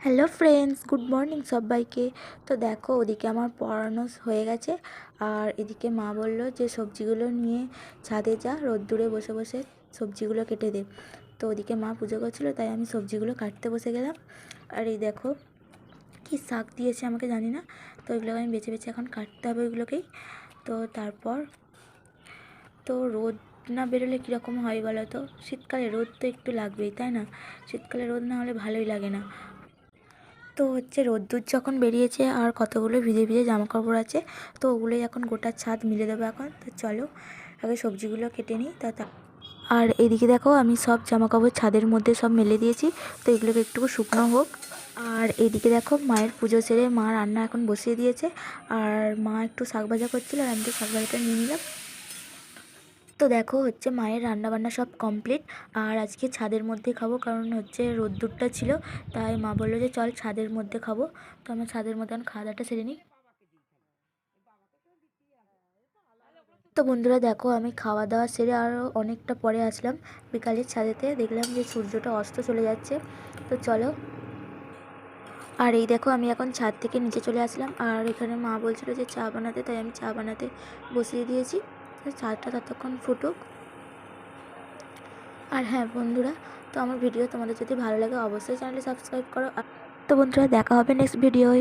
Hello friends, good morning সবাইকে। তো দেখো, ওদিকে আমার পড়ানো হয়ে গেছে। আর এদিকে মা বললো যে সবজিগুলো নিয়ে ছাদে যা, রোদ্দুরে বসে বসে সবজিগুলো কেটে দে। তো ওদিকে মা পুজো করছিলো, তাই আমি সবজিগুলো কাটতে বসে গেলাম। আর এই দেখো কি শাক দিয়েছে আমাকে, জানি না। তো এগুলোকে আমি বেছে বেছে এখন কাটতে হবে ওইগুলোকেই। তো তারপর তো রোদ না বেরোলে কীরকম হয় বলো তো? শীতকালে রোদ তো একটু লাগবেই, তাই না? শীতকালে রোদ না হলে ভালোই লাগে না। তো রোদ্দুর যখন বেরিয়েছে আর কতগুলো ভিজে ভিজে জামাকাপড় আছে, তো ওগুলোই এখন গোটা ছাদ মিলে দেবো এখন। তো চলো আগে সবজিগুলো কেটে নিই। আর এদিকে দেখো, আমি সব জামাকাপড় ছাদের মধ্যে সব মেলে দিয়েছি। তো এগুলোকে একটু শুকনো হোক। আর এইদিকে দেখো, মায়ের পুজো সেরে মা রান্না এখন বসিয়ে দিয়েছে। আর মা একটু শাক ভাজা করছিল, আর আমি তো শাক ভাজাটা নিয়ে নিলাম। তো দেখো মায়ের রান্নাবান্না সব কমপ্লিট। আর আজকে ছাদের মধ্যে খাবো, কারণ রোদ্দুরটা ছিল। তাই মা বললো যে চল ছাদের মধ্যে খাবো। তো আমরা ছাদের মধ্যে এখন খাওয়া দাওয়াটা সেরে নিই। তো বন্ধুরা দেখো, আমি খাওয়া দাওয়া সেরে আরও অনেকটা পরে আসলাম বিকালের ছাদেতে। দেখলাম যে সূর্যটা অস্ত চলে যাচ্ছে। তো চলো। আর এই দেখো, আমি এখন ছাদ থেকে নিচে চলে আসলাম। আর এখানে মা বলছিল যে চা বানাতে, তাই আমি চা বানাতে বসিয়ে দিয়েছি। তো চাটা ততক্ষণ ফুটুক। আর হ্যাঁ বন্ধুরা, তো আমার ভিডিও তোমাদের যদি ভালো লাগে অবশ্যই চ্যানেলটি সাবস্ক্রাইব করো। তো বন্ধুরা, দেখা হবে নেক্সট ভিডিওয়।